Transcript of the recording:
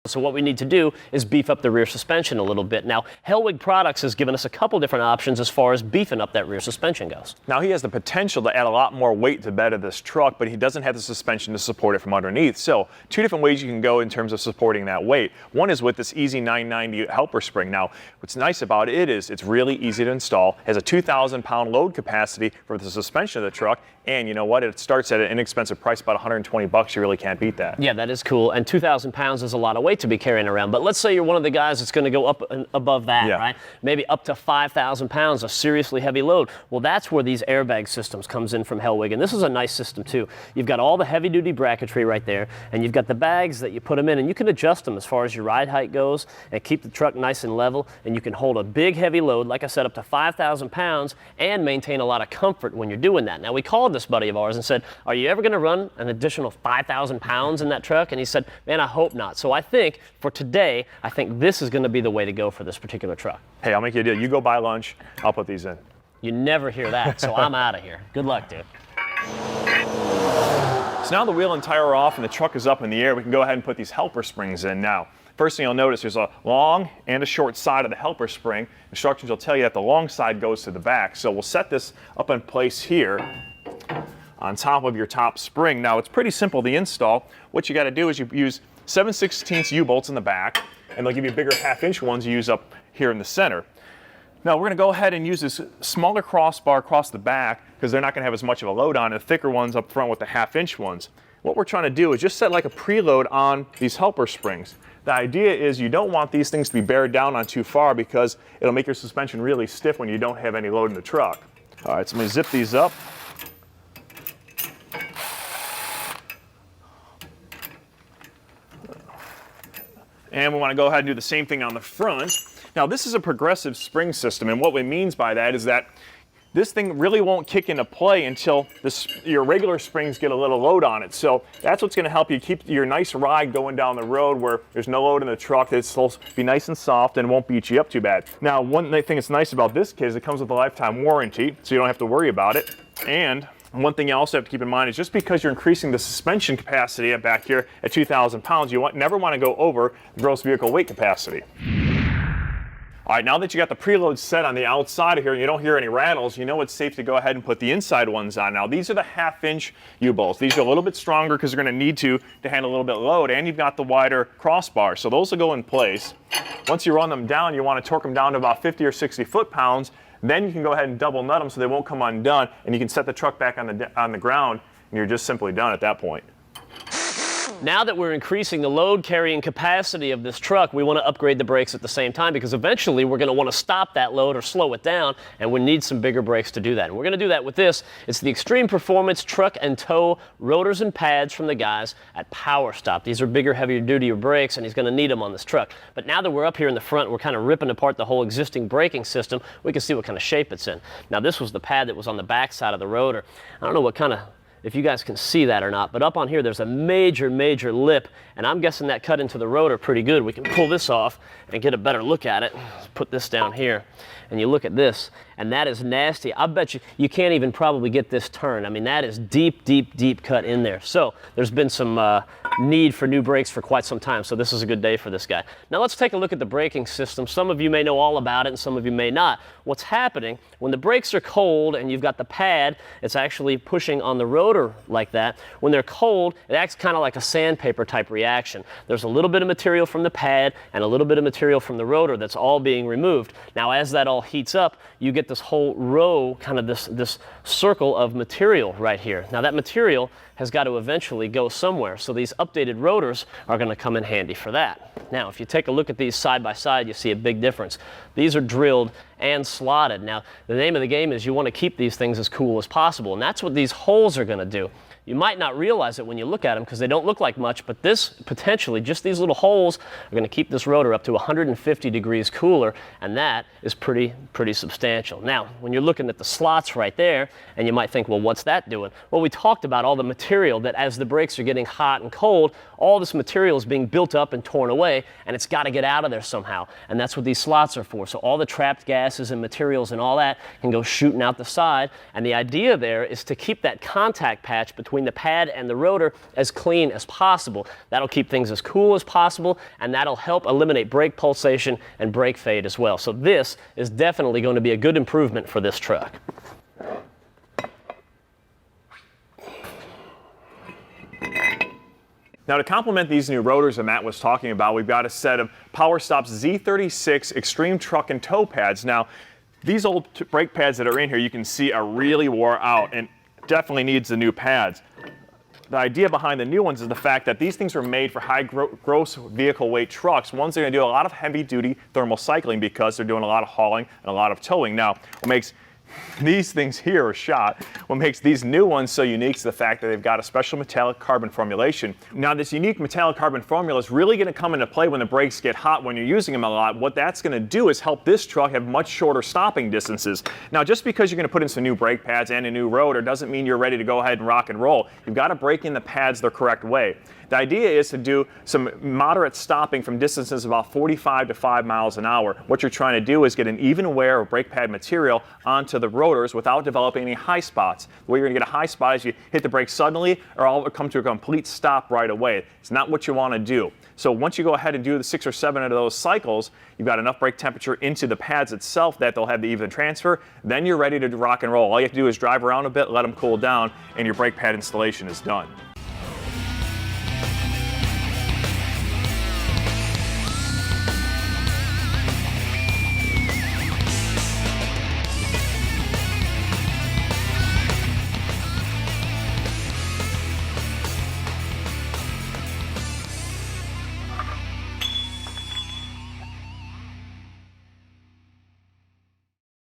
So what we need to do is beef up the rear suspension a little bit. Now, Hellwig Products has given us a couple different options as far as beefing up that rear suspension goes. Now, he has the potential to add a lot more weight to the bed of this truck, but he doesn't have the suspension to support it from underneath. So, two different ways you can go in terms of supporting that weight. One is with this Easy 990 helper spring. Now, what's nice about it is it's really easy to install, has a 2,000-pound load capacity for the suspension of the truck, and you know what? It starts at an inexpensive price, about 120 bucks. You really can't beat that. Yeah, that is cool. And 2,000 pounds is a lot of weight to be carrying around. But let's say you're one of the guys that's going to go up and above that, right? Maybe up to 5,000 pounds, a seriously heavy load. Well, that's where these airbag systems comes in from Hellwig. And this is a nice system, too. You've got all the heavy-duty bracketry right there, and you've got the bags that you put them in, and you can adjust them as far as your ride height goes and keep the truck nice and level. And you can hold a big, heavy load, like I said, up to 5,000 pounds, and maintain a lot of comfort when you're doing that. Now, we called this buddy of ours and said, are you ever going to run an additional 5,000 pounds in that truck? And he said, man, I hope not. So I think for today, I think this is going to be the way to go for this particular truck. Hey, I'll make you a deal. You go buy lunch, I'll put these in. You never hear that, so I'm out of here. Good luck, dude. So now the wheel and tire are off and the truck is up in the air, we can go ahead and put these helper springs in now. First thing you'll notice, there's a long and a short side of the helper spring. Instructions will tell you that the long side goes to the back. So we'll set this up in place here on top of your top spring. Now, it's pretty simple to install. What you got to do is you use 7/16 U-bolts in the back, and they'll give you bigger half-inch ones you use up here in the center. Now, we're going to go ahead and use this smaller crossbar across the back because they're not going to have as much of a load on it, the thicker ones up front with the half-inch ones. What we're trying to do is just set like a preload on these helper springs. The idea is you don't want these things to be beared down on too far because it'll make your suspension really stiff when you don't have any load in the truck. All right, so I'm going to zip these up. And we want to go ahead and do the same thing on the front. Now, this is a progressive spring system, and what it means by that is that this thing really won't kick into play until your regular springs get a little load on it. So that's what's going to help you keep your nice ride going down the road where there's no load in the truck. It'll be nice and soft and won't beat you up too bad. Now, one thing that's nice about this kit is it comes with a lifetime warranty, so you don't have to worry about it. And one thing you also have to keep in mind is just because you're increasing the suspension capacity back here at 2,000 pounds, you never want to go over the gross vehicle weight capacity. All right, now that you got the preload set on the outside of here and you don't hear any rattles, you know it's safe to go ahead and put the inside ones on. Now, these are the half-inch U-bolts. These are a little bit stronger because they're going to need to handle a little bit of load, and you've got the wider crossbar, so those will go in place. Once you run them down, you want to torque them down to about 50 or 60 foot-pounds. Then you can go ahead and double nut them so they won't come undone, and you can set the truck back on the ground, and you're just simply done at that point. Now that we're increasing the load carrying capacity of this truck, we want to upgrade the brakes at the same time because eventually we're going to want to stop that load or slow it down, and we need some bigger brakes to do that. And we're going to do that with this. It's the Extreme Performance Truck and Tow rotors and pads from the guys at Power Stop. These are bigger, heavier duty brakes, and he's going to need them on this truck. But now that we're up here in the front, we're kind of ripping apart the whole existing braking system. We can see what kind of shape it's in. Now, this was the pad that was on the back side of the rotor. I don't know what kind of, if you guys can see that or not, but up on here there's a major lip, and I'm guessing that cut into the rotor pretty good. We can pull this off and get a better look at it. Let's put this down here, and you look at this, and that is nasty. I bet you can't even probably get this turned. I mean, that is deep cut in there. So there's been some need for new brakes for quite some time, so this is a good day for this guy. Now let's take a look at the braking system. Some of you may know all about it and some of you may not. What's happening when the brakes are cold and you've got the pad, it's actually pushing on the rotor like that. When they're cold, it acts kind of like a sandpaper type reaction. There's a little bit of material from the pad and a little bit of material from the rotor that's all being removed. Now as that all heats up, you get this whole row, kind of this circle of material right here. Now that material has got to eventually go somewhere, so these updated rotors are going to come in handy for that. Now, if you take a look at these side by side, you see a big difference. These are drilled and slotted. Now, the name of the game is you want to keep these things as cool as possible, and that's what these holes are going to do. You might not realize it when you look at them because they don't look like much, but this potentially, just these little holes are going to keep this rotor up to 150 degrees cooler, and that is pretty substantial. Now, when you're looking at the slots right there, and you might think, well, what's that doing? Well, we talked about all the material that as the brakes are getting hot and cold, all this material is being built up and torn away, and it's got to get out of there somehow, and that's what these slots are for. So all the trapped gases and materials and all that can go shooting out the side, and the idea there is to keep that contact patch between between the pad and the rotor as clean as possible. That'll keep things as cool as possible, and that'll help eliminate brake pulsation and brake fade as well. So this is definitely going to be a good improvement for this truck. Now, to complement these new rotors that Matt was talking about, we've got a set of PowerStop's Z36 Extreme Truck and Tow pads. Now, these old brake pads that are in here, you can see are really wore out and definitely needs the new pads. The idea behind the new ones is the fact that these things were made for high gross vehicle weight trucks. Ones that are going to do a lot of heavy duty thermal cycling because they're doing a lot of hauling and a lot of towing. Now, what makes these things here are shot. What makes these new ones so unique is the fact that they've got a special metallic carbon formulation. Now, this unique metallic carbon formula is really going to come into play when the brakes get hot, when you're using them a lot. What that's going to do is help this truck have much shorter stopping distances. Now, just because you're going to put in some new brake pads and a new rotor doesn't mean you're ready to go ahead and rock and roll. You've got to break in the pads the correct way. The idea is to do some moderate stopping from distances about 45 to 5 miles an hour. What you're trying to do is get an even wear of brake pad material onto the rotors without developing any high spots. The way you're going to get a high spot is you hit the brake suddenly or all come to a complete stop right away. It's not what you want to do. So once you go ahead and do the 6 or 7 of those cycles, you've got enough brake temperature into the pads itself that they'll have the even transfer. Then you're ready to rock and roll. All you have to do is drive around a bit, let them cool down, and your brake pad installation is done.